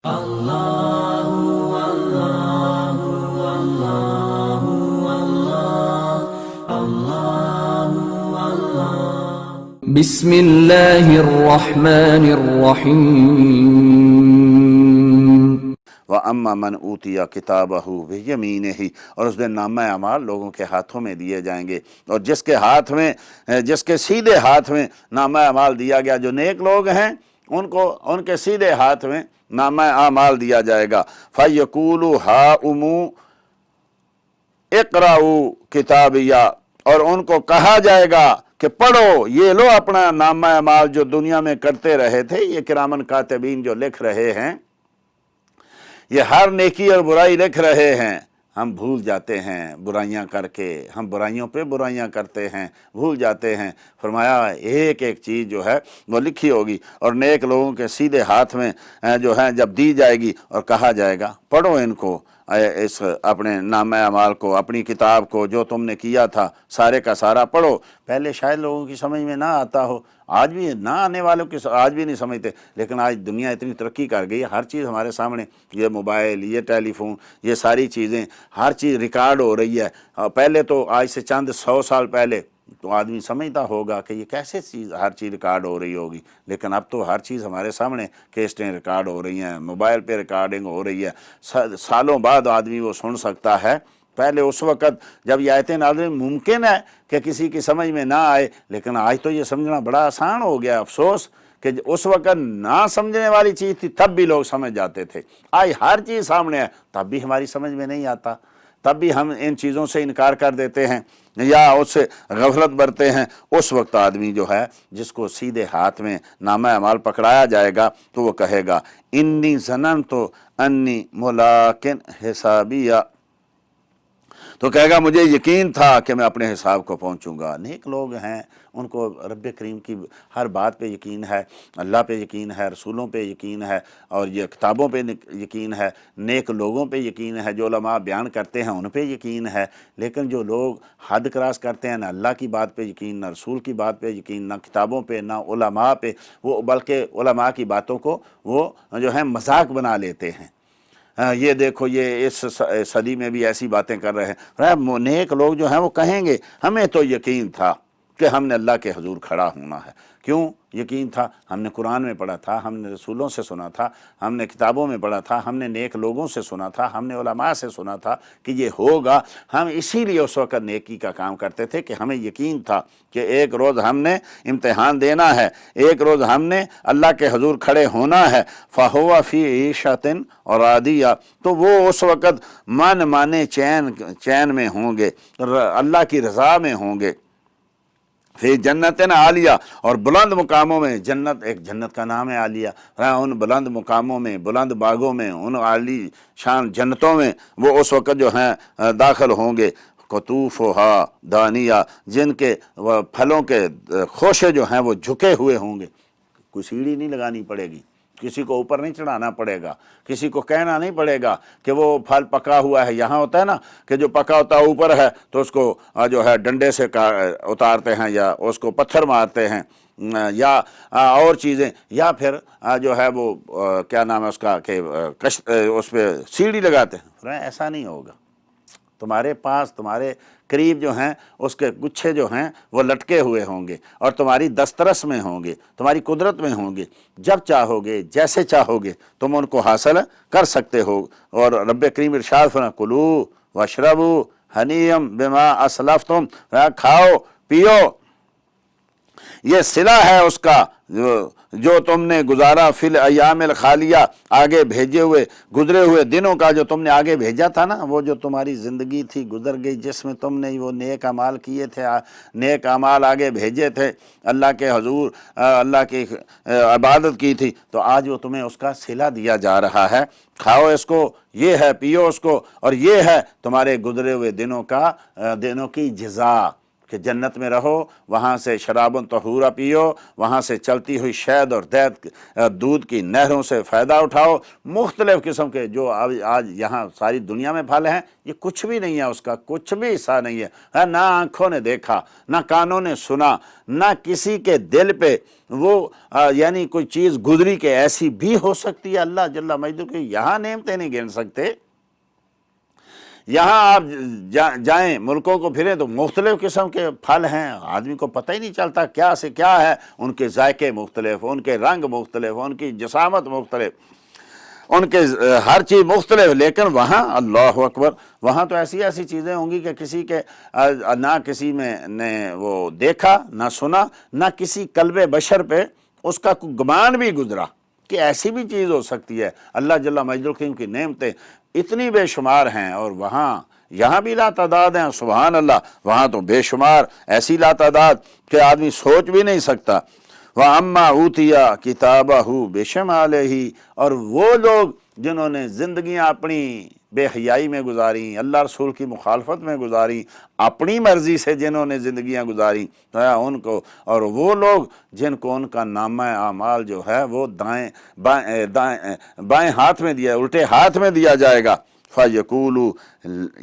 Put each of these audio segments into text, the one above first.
بسم اللہ الرحمن الرحیم۔ وَأَمَّا مَنْ أُوتِيَ كِتَابَهُ بِيَمِينِهِ، اور اس دن نامہ اعمال لوگوں کے ہاتھوں میں دیے جائیں گے، اور جس کے سیدھے ہاتھ میں نامہ اعمال دیا گیا، جو نیک لوگ ہیں ان کے سیدھے ہاتھ میں نامہ اعمال دیا جائے گا۔ فَيَقُولُ هَاؤُمُ اقرؤوا کتابیہ، اور ان کو کہا جائے گا کہ پڑھو، یہ لو اپنا نامہ اعمال جو دنیا میں کرتے رہے تھے۔ یہ کرامن کاتبین جو لکھ رہے ہیں، یہ ہر نیکی اور برائی لکھ رہے ہیں۔ ہم بھول جاتے ہیں برائیاں کر کے، ہم برائیوں پہ برائیاں کرتے ہیں، بھول جاتے ہیں۔ فرمایا ایک ایک چیز جو ہے وہ لکھی ہوگی، اور نیک لوگوں کے سیدھے ہاتھ میں جو ہے جب دی جائے گی اور کہا جائے گا پڑھو ان کو، اس اپنے نامہ اعمال کو، اپنی کتاب کو، جو تم نے کیا تھا سارے کا سارا پڑھو۔ پہلے شاید لوگوں کی سمجھ میں نہ آتا ہو، آج بھی نہ آنے والوں کی آج بھی نہیں سمجھتے، لیکن آج دنیا اتنی ترقی کر گئی ہے، ہر چیز ہمارے سامنے، یہ موبائل، یہ ٹیلی فون، یہ ساری چیزیں، ہر چیز ریکارڈ ہو رہی ہے۔ پہلے تو آج سے چند 100 سال پہلے تو آدمی سمجھتا ہوگا کہ یہ کیسے چیز، ہر چیز ریکارڈ ہو رہی ہوگی، لیکن اب تو ہر چیز ہمارے سامنے، کیسٹیں ریکارڈ ہو رہی ہیں، موبائل پہ ریکارڈنگ ہو رہی ہے، سالوں بعد آدمی وہ سن سکتا ہے۔ پہلے اس وقت جب یہ آیتیں نازل ممکن ہے کہ کسی کی سمجھ میں نہ آئے، لیکن آج تو یہ سمجھنا بڑا آسان ہو گیا۔ افسوس کہ اس وقت نہ سمجھنے والی چیز تھی، تب بھی لوگ سمجھ جاتے تھے۔ آج ہر چیز سامنے ہے، تب بھی ہماری سمجھ میں نہیں آتا، تب بھی ہم ان چیزوں سے انکار کر دیتے ہیں یا اس سے غفلت برتے ہیں۔ اس وقت آدمی جو ہے جس کو سیدھے ہاتھ میں نامہ اعمال پکڑایا جائے گا تو وہ کہے گا انی ظننت انی ملاق حسابیہ، تو کہے گا مجھے یقین تھا کہ میں اپنے حساب کو پہنچوں گا۔ نیک لوگ ہیں، ان کو رب کریم کی ہر بات پہ یقین ہے، اللہ پہ یقین ہے، رسولوں پہ یقین ہے، اور یہ کتابوں پہ یقین ہے، نیک لوگوں پہ یقین ہے، جو علماء بیان کرتے ہیں ان پہ یقین ہے۔ لیکن جو لوگ حد کراس کرتے ہیں، نہ اللہ کی بات پہ یقین، نہ رسول کی بات پہ یقین، نہ کتابوں پہ، نہ علماء پہ، وہ بلکہ علماء کی باتوں کو وہ جو ہے مذاق بنا لیتے ہیں۔ یہ دیکھو یہ اس صدی میں بھی ایسی باتیں کر رہے ہیں۔ نیک لوگ جو ہیں وہ کہیں گے ہمیں تو یقین تھا کہ ہم نے اللہ کے حضور کھڑا ہونا ہے۔ کیوں یقین تھا؟ ہم نے قرآن میں پڑھا تھا، ہم نے رسولوں سے سنا تھا، ہم نے کتابوں میں پڑھا تھا، ہم نے نیک لوگوں سے سنا تھا، ہم نے علماء سے سنا تھا کہ یہ ہوگا۔ ہم اسی لیے اس وقت نیکی کا کام کرتے تھے کہ ہمیں یقین تھا کہ ایک روز ہم نے امتحان دینا ہے، ایک روز ہم نے اللہ کے حضور کھڑے ہونا ہے۔ فَهُوَ فِي عِيشَةٍ رَاضِيَةٍ، تو وہ اس وقت من مانے چین میں ہوں گے، اللہ کی رضا میں ہوں گے۔ فی جنت عالیہ، اور بلند مقاموں میں، جنت ایک جنت کا نام ہے عالیہ، ان بلند مقاموں میں، بلند باغوں میں، ان عالی شان جنتوں میں وہ اس وقت جو ہیں داخل ہوں گے۔ قطوفہا دانیہ، جن کے پھلوں کے خوشے جو ہیں وہ جھکے ہوئے ہوں گے، کوئی سیڑھی نہیں لگانی پڑے گی، کسی کو اوپر نہیں چڑھانا پڑے گا، کسی کو کہنا نہیں پڑے گا کہ وہ پھل پکا ہوا ہے۔ یہاں ہوتا ہے نا کہ جو پکا ہوتا ہے اوپر ہے تو اس کو جو ہے ڈنڈے سے اتارتے ہیں، یا اس کو پتھر مارتے ہیں، یا اور چیزیں، یا پھر جو ہے وہ کیا نام ہے اس کا کہ اس پہ سیڑھی لگاتے ہیں۔ ایسا نہیں ہوگا، تمہارے پاس، تمہارے قریب جو ہیں اس کے گچھے جو ہیں وہ لٹکے ہوئے ہوں گے، اور تمہاری دسترس میں ہوں گے، تمہاری قدرت میں ہوں گے، جب چاہو گے، جیسے چاہو گے تم ان کو حاصل کر سکتے ہو۔ اور رب کریم ارشاد فرمایا کلوا واشربوا ہنیئا بما اسلفتم، کھاؤ پیو، یہ صلہ ہے اس کا جو تم نے گزارا، فی الایام الخالیہ، آگے بھیجے ہوئے گزرے ہوئے دنوں کا جو تم نے آگے بھیجا تھا نا، وہ جو تمہاری زندگی تھی گزر گئی، جس میں تم نے وہ نیک اعمال کیے تھے، نیک اعمال آگے بھیجے تھے، اللہ کے حضور اللہ کی عبادت کی تھی، تو آج وہ تمہیں اس کا صلہ دیا جا رہا ہے۔ کھاؤ اس کو، یہ ہے، پیو اس کو، اور یہ ہے تمہارے گزرے ہوئے دنوں کی جزا۔ کہ جنت میں رہو، وہاں سے شراب طہورہ پیو، وہاں سے چلتی ہوئی شہد اور دودھ کی نہروں سے فائدہ اٹھاؤ، مختلف قسم کے جو آج یہاں ساری دنیا میں پھل ہیں، یہ کچھ بھی نہیں ہے، اس کا کچھ بھی حصہ نہیں ہے، نہ آنکھوں نے دیکھا، نہ کانوں نے سنا، نہ کسی کے دل پہ وہ یعنی کوئی چیز گزری کہ ایسی بھی ہو سکتی ہے۔ اللہ جل مجدہ کی یہاں نعمتیں نہیں گن سکتے۔ یہاں آپ جائیں، ملکوں کو پھریں تو مختلف قسم کے پھل ہیں، آدمی کو پتہ ہی نہیں چلتا کیا سے کیا ہے، ان کے ذائقے مختلف، ان کے رنگ مختلف، ان کی جسامت مختلف، ان کے ہر چیز مختلف، لیکن وہاں اللہ اکبر، وہاں تو ایسی ایسی چیزیں ہوں گی کہ کسی کے نہ کسی میں نے وہ دیکھا، نہ سنا، نہ کسی قلب بشر پہ اس کا کوئی گمان بھی گزرا کہ ایسی بھی چیز ہو سکتی ہے۔ اللہ جل مجدہ کی نعمتیں اتنی بے شمار ہیں، اور وہاں یہاں بھی لا تعداد ہیں، سبحان اللہ، وہاں تو بے شمار، ایسی لا تعداد کہ آدمی سوچ بھی نہیں سکتا۔ وَأَمَّا أُوتِيَ كِتَابَهُ بِشِمَالِهِ، اور وہ لوگ جنہوں نے زندگیاں اپنی بے حیائی میں گزاری، اللہ رسول کی مخالفت میں گزاری، اپنی مرضی سے جنہوں نے زندگیاں گزاری، تو ان کو، اور وہ لوگ جن کو ان کا نامہ اعمال جو ہے وہ بائیں ہاتھ میں دیا، الٹے ہاتھ میں دیا جائے گا، فَيَقُولُوا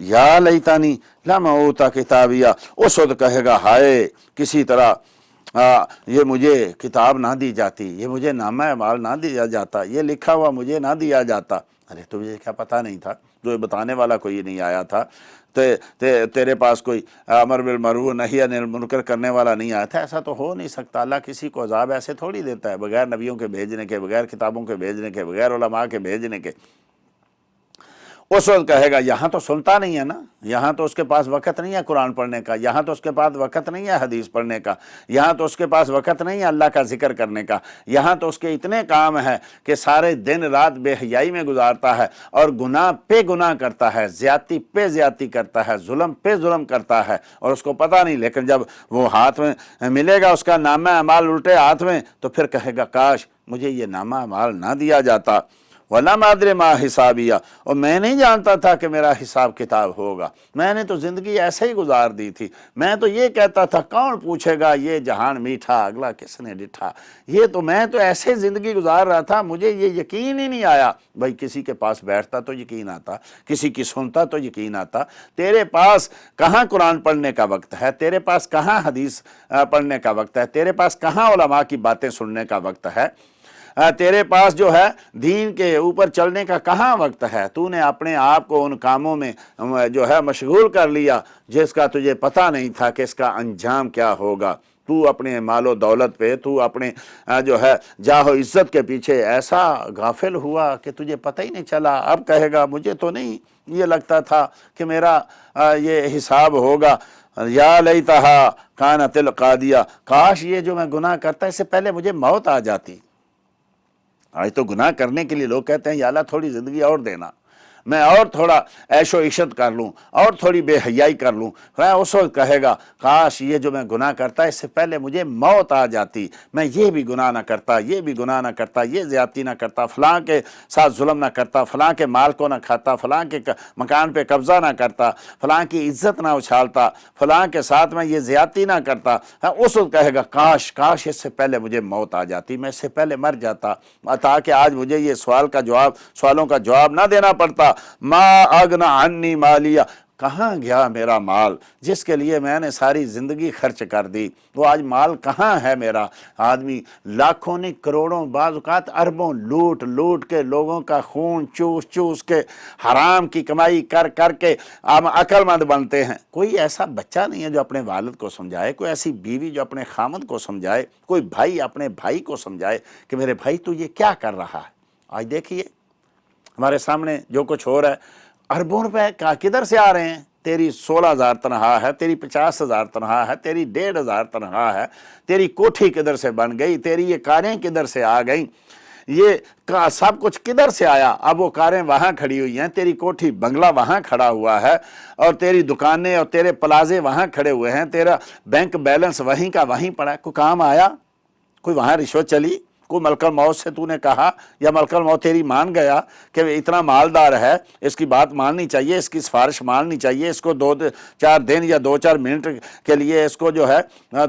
يَا لَيْتَنِي لَمْ أُوتَ كِتَابِيَهْ، اس وقت کہے گا ہائے کسی طرح یہ مجھے کتاب نہ دی جاتی، یہ مجھے نامہ اعمال نہ دیا جاتا، یہ لکھا ہوا مجھے نہ دیا جاتا۔ ارے تجھے کیا پتہ نہیں تھا؟ جو بتانے والا کوئی نہیں آیا تھا، تیرے پاس کوئی امر بالمعروف نہی عن المنکر کرنے والا نہیں آیا تھا؟ ایسا تو ہو نہیں سکتا، اللہ کسی کو عذاب ایسے تھوڑی دیتا ہے، بغیر نبیوں کے بھیجنے کے، بغیر کتابوں کے بھیجنے کے، بغیر علماء کے بھیجنے کے۔ اس وقت کہے گا یہاں تو سنتا نہیں ہے نا، یہاں تو اس کے پاس وقت نہیں ہے قرآن پڑھنے کا، یہاں تو اس کے پاس وقت نہیں ہے حدیث پڑھنے کا، یہاں تو اس کے پاس وقت نہیں ہے اللہ کا ذکر کرنے کا، یہاں تو اس کے اتنے کام ہیں کہ سارے دن رات بے حیائی میں گزارتا ہے، اور گناہ پہ گناہ کرتا ہے، زیادتی پہ زیادتی کرتا ہے، ظلم پہ ظلم کرتا ہے، اور اس کو پتہ نہیں۔ لیکن جب وہ ہاتھ میں ملے گا اس کا نامہ اعمال الٹے ہاتھ میں، تو پھر کہے گا کاش مجھے یہ نامہ اعمال نہ دیا جاتا۔ وَلَمْ أَدْرِ مَا حِسَابِيَهْ، اور میں نہیں جانتا تھا کہ میرا حساب کتاب ہوگا، میں نے تو زندگی ایسے ہی گزار دی تھی، میں تو یہ کہتا تھا کون پوچھے گا یہ جہان میٹھا اگلا کس نے ڈٹھا، یہ تو میں تو ایسے زندگی گزار رہا تھا، مجھے یہ یقین ہی نہیں آیا۔ بھائی کسی کے پاس بیٹھتا تو یقین آتا، کسی کی سنتا تو یقین آتا، تیرے پاس کہاں قرآن پڑھنے کا وقت ہے، تیرے پاس کہاں حدیث پڑھنے کا وقت ہے، تیرے پاس کہاں علماء کی باتیں سننے کا وقت ہے، تیرے پاس جو ہے دین کے اوپر چلنے کا کہاں وقت ہے؟ تو نے اپنے آپ کو ان کاموں میں جو ہے مشغول کر لیا جس کا تجھے پتہ نہیں تھا کہ اس کا انجام کیا ہوگا۔ تو اپنے مال و دولت پہ، تو اپنے جو ہے جاہ و عزت کے پیچھے ایسا غافل ہوا کہ تجھے پتہ ہی نہیں چلا۔ اب کہے گا مجھے تو نہیں یہ لگتا تھا کہ میرا یہ حساب ہوگا، یا لیتہا کانت القاضیہ، کاش یہ جو میں گناہ کرتا اس سے پہلے مجھے موت آ جاتی۔ آج تو گناہ کرنے کے لیے لوگ کہتے ہیں یا اللہ تھوڑی زندگی اور دینا، میں اور تھوڑا عیش و عشرت کر لوں، اور تھوڑی بے حیائی کر لوں۔ اس وقت کہے گا کاش یہ جو میں گناہ کرتا اس سے پہلے مجھے موت آ جاتی، میں یہ بھی گناہ نہ کرتا، یہ بھی گناہ نہ کرتا، یہ زیادتی نہ کرتا، فلاں کے ساتھ ظلم نہ کرتا، فلاں کے مال کو نہ کھاتا، فلاں کے مکان پہ قبضہ نہ کرتا، فلاں کی عزت نہ اچھالتا، فلاں کے ساتھ میں یہ زیادتی نہ کرتا۔ اس وقت کہے گا کاش کاش اس سے پہلے مجھے موت آ جاتی، میں اس سے پہلے مر جاتا، تاکہ آج مجھے یہ سوالوں کا جواب نہ دینا پڑتا۔ ما اغنی عنی مالیہ، کہاں گیا میرا مال جس کے لیے میں نے ساری زندگی خرچ کر دی، وہ آج مال کہاں ہے میرا؟ آدمی لاکھوں نہیں کروڑوں، بعض اوقات اربوں لوٹ لوٹ کے لوگوں کا خون چوس چوس کے حرام کی کمائی کر کر کے ہم عقل مند بنتے ہیں۔ کوئی ایسا بچہ نہیں ہے جو اپنے والد کو سمجھائے، کوئی ایسی بیوی جو اپنے خامد کو سمجھائے، کوئی بھائی اپنے بھائی کو سمجھائے کہ میرے بھائی تو یہ کیا کر رہا ہے۔ آج دیکھیے ہمارے سامنے جو کچھ ہو رہا ہے، اربوں روپے کدھر سے آ رہے ہیں؟ تیری 16,000 تنخواہ ہے، تیری 50,000 تنخواہ ہے، تیری 1,500 تنخواہ ہے، تیری کوٹھی کدھر سے بن گئی، تیری یہ کاریں کدھر سے آ گئیں، یہ سب کچھ کدھر سے آیا؟ اب وہ کاریں وہاں کھڑی ہوئی ہیں، تیری کوٹھی بنگلہ وہاں کھڑا ہوا ہے، اور تیری دکانیں اور تیرے پلازے وہاں کھڑے ہوئے ہیں، تیرا بینک بیلنس وہیں کا وہیں پڑا ہے۔ کوئی کام آیا؟ کوئی وہاں رشوت چلی؟ کوئی ملک الموت سے تو نے کہا یا ملک الموت تیری مان گیا کہ اتنا مالدار ہے، اس کی بات ماننی چاہیے، اس کی سفارش ماننی چاہیے، اس کو 2-4 دن یا 2-4 منٹ کے لیے اس کو جو ہے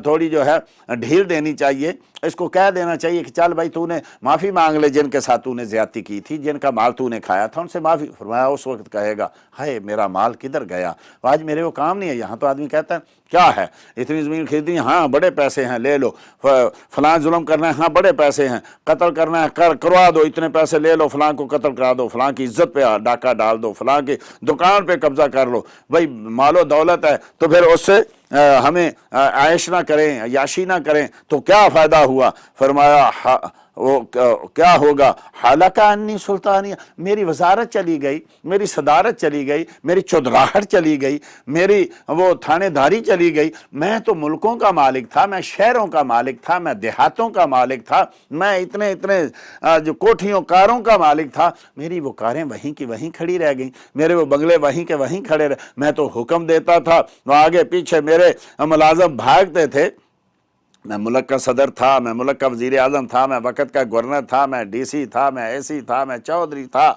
تھوڑی جو ہے ڈھیل دینی چاہیے، اس کو کہہ دینا چاہیے کہ چل بھائی تو نے معافی مانگ لے، جن کے ساتھ تو نے زیادتی کی تھی، جن کا مال تو نے کھایا تھا ان سے معافی۔ فرمایا اس وقت کہے گا ہائے میرا مال کدھر گیا، آج میرے وہ کام نہیں ہے۔ یہاں تو آدمی کہتا ہے کیا ہے اتنی زمین خریدنی، ہاں بڑے پیسے ہیں لے لو، فلاں ظلم کرنا ہے، ہاں بڑے پیسے ہیں، قتل کرنا ہے کروا دو، اتنے پیسے لے لو، فلاں کو قتل کرا دو، فلاں کی عزت پہ ڈاکہ ڈال دو، فلاں کی دکان پہ قبضہ کر لو۔ بھائی مال و دولت ہے تو پھر اس سے ہمیں عائش نہ کریں، عیاشی نہ کریں تو کیا فائدہ ہوا؟ فرمایا وہ کیا ہوگا، حالکہ انی سلطانیہ، میری وزارت چلی گئی، میری صدارت چلی گئی، میری چودراہٹ چلی گئی، میری وہ تھانے داری چلی گئی، میں تو ملکوں کا مالک تھا، میں شہروں کا مالک تھا، میں دیہاتوں کا مالک تھا، میں اتنے جو کوٹھیوں کاروں کا مالک تھا، میری وہ کاریں وہیں کی وہیں کھڑی رہ گئیں، میرے وہ بنگلے وہیں کے وہیں کھڑے رہے، میں تو حکم دیتا تھا، وہ آگے پیچھے میرے ملازم بھاگتے تھے، میں ملک کا صدر تھا، میں ملک کا وزیر اعظم تھا، میں وقت کا گورنر تھا، میں ڈی سی تھا، میں اے سی تھا، میں چودھری تھا،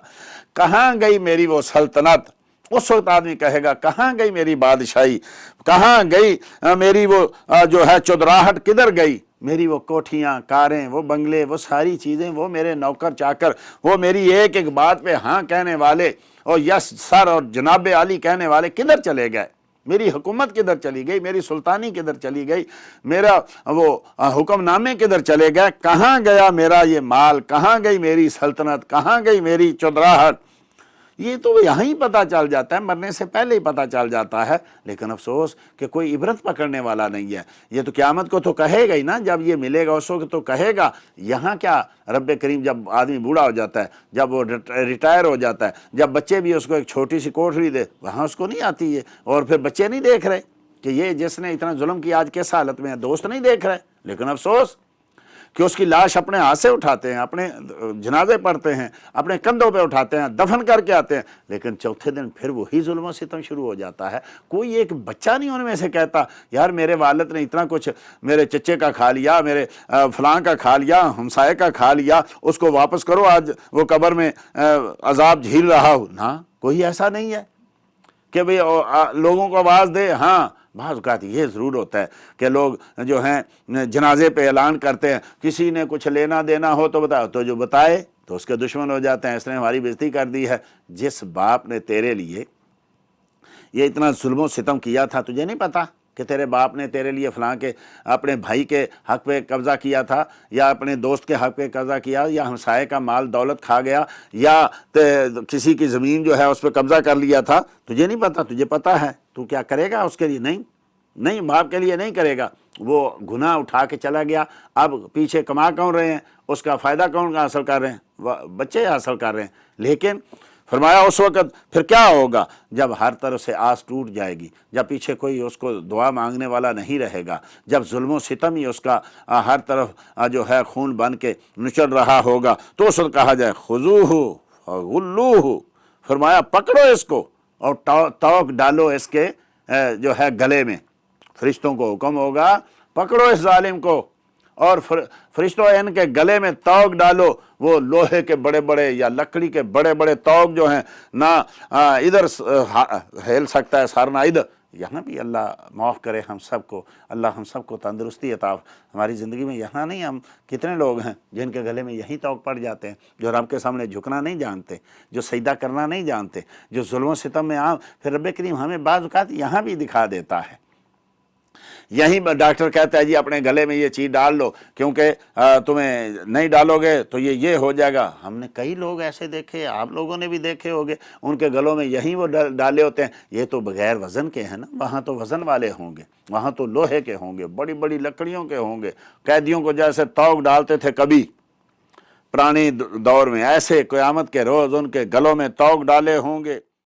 کہاں گئی میری وہ سلطنت؟ اس وقت آدمی کہے گا کہاں گئی میری بادشاہی، کہاں گئی میری وہ جو ہے چودراہٹ، کدھر گئی میری وہ کوٹھیاں کاریں، وہ بنگلے، وہ ساری چیزیں، وہ میرے نوکر چاکر، وہ میری ایک ایک بات پہ ہاں کہنے والے اور یس سر اور جناب عالی کہنے والے کدھر چلے گئے؟ میری حکومت کدھر چلی گئی؟ میری سلطانی کدھر چلی گئی؟ میرا وہ حکم نامے کدھر چلے گئے؟ کہاں گیا میرا یہ مال؟ کہاں گئی میری سلطنت؟ کہاں گئی میری چودراہٹ؟ یہ تو یہاں ہی پتہ چل جاتا ہے، مرنے سے پہلے ہی پتہ چل جاتا ہے، لیکن افسوس کہ کوئی عبرت پکڑنے والا نہیں ہے۔ یہ تو قیامت کو تو کہے گا ہی نا، جب یہ ملے گا اس وقت تو کہے گا۔ یہاں کیا رب کریم جب آدمی بوڑھا ہو جاتا ہے، جب وہ ریٹائر ہو جاتا ہے، جب بچے بھی اس کو ایک چھوٹی سی کوٹھری دے، وہاں اس کو نہیں آتی ہے، اور پھر بچے نہیں دیکھ رہے کہ یہ جس نے اتنا ظلم کیا آج کس حالت میں ہے، دوست نہیں دیکھ رہے، لیکن افسوس کہ اس کی لاش اپنے ہاتھ سے اٹھاتے ہیں، اپنے جنازے پڑھتے ہیں، اپنے کندھوں پہ اٹھاتے ہیں، دفن کر کے آتے ہیں، لیکن چوتھے دن پھر وہی ظلم و ستم شروع ہو جاتا ہے۔ کوئی ایک بچہ نہیں ان میں سے کہتا یار میرے والد نے اتنا کچھ میرے چچے کا کھا لیا، میرے فلاں کا کھا لیا، ہمسائے کا کھا لیا، اس کو واپس کرو، آج وہ قبر میں عذاب جھیل رہا ہو۔ نہ، کوئی ایسا نہیں ہے کہ بھئی لوگوں کو آواز دے۔ ہاں بعض اوقات یہ ضرور ہوتا ہے کہ لوگ جو ہیں جنازے پہ اعلان کرتے ہیں، کسی نے کچھ لینا دینا ہو تو بتاؤ، تو جو بتائے تو اس کے دشمن ہو جاتے ہیں، اس نے ہماری بےزتی کر دی ہے۔ جس باپ نے تیرے لیے یہ اتنا ظلم و ستم کیا تھا، تجھے نہیں پتا کہ تیرے باپ نے تیرے لیے فلاں کے اپنے بھائی کے حق پہ قبضہ کیا تھا، یا اپنے دوست کے حق پہ قبضہ کیا، یا ہمسائے کا مال دولت کھا گیا، یا کسی کی زمین جو ہے اس پہ قبضہ کر لیا تھا؟ تجھے نہیں پتا؟ تجھے پتا ہے تو کیا کرے گا اس کے لیے؟ نہیں، باپ کے لیے نہیں کرے گا۔ وہ گناہ اٹھا کے چلا گیا، اب پیچھے کما کون رہے ہیں، اس کا فائدہ کون حاصل کر رہے ہیں؟ بچے حاصل کر رہے ہیں۔ لیکن فرمایا اس وقت پھر کیا ہوگا؟ جب ہر طرف سے آس ٹوٹ جائے گی، جب پیچھے کوئی اس کو دعا مانگنے والا نہیں رہے گا، جب ظلم و ستم ہی اس کا ہر طرف جو ہے خون بن کے نچل رہا ہوگا، تو اس وقت کہا جائے خذوہ فغلوہ، فرمایا پکڑو اس کو اور توق ڈالو اس کے جو ہے گلے میں۔ فرشتوں کو حکم ہوگا پکڑو اس ظالم کو، اور فرشتوں ان کے گلے میں توق ڈالو۔ وہ لوہے کے بڑے بڑے یا لکڑی کے بڑے بڑے توق جو ہیں، نہ ادھر ہل سکتا ہے سر نہ ادھر۔ یہاں بھی اللہ معاف کرے ہم سب کو، اللہ ہم سب کو تندرستی عطا ہماری زندگی میں۔ یہاں نہیں، ہم کتنے لوگ ہیں جن کے گلے میں یہی توق پڑ جاتے ہیں، جو رب کے سامنے جھکنا نہیں جانتے، جو سجدہ کرنا نہیں جانتے، جو ظلم و ستم میں پھر رب کریم ہمیں بعض اوقات یہاں بھی دکھا دیتا ہے۔ یہیں ڈاکٹر کہتا ہے جی اپنے گلے میں یہ چیز ڈال لو، کیونکہ تمہیں نہیں ڈالو گے تو یہ ہو جائے گا۔ ہم نے کئی لوگ ایسے دیکھے، آپ لوگوں نے بھی دیکھے ہوگے، ان کے گلوں میں یہیں وہ ڈالے ہوتے ہیں۔ یہ تو بغیر وزن کے ہیں نا، وہاں تو وزن والے ہوں گے، وہاں تو لوہے کے ہوں گے، بڑی بڑی لکڑیوں کے ہوں گے۔ قیدیوں کو جیسے توق ڈالتے تھے کبھی پرانی دور میں، ایسے قیامت کے روز ان کے گلوں میں توق ڈالے ہوں گے۔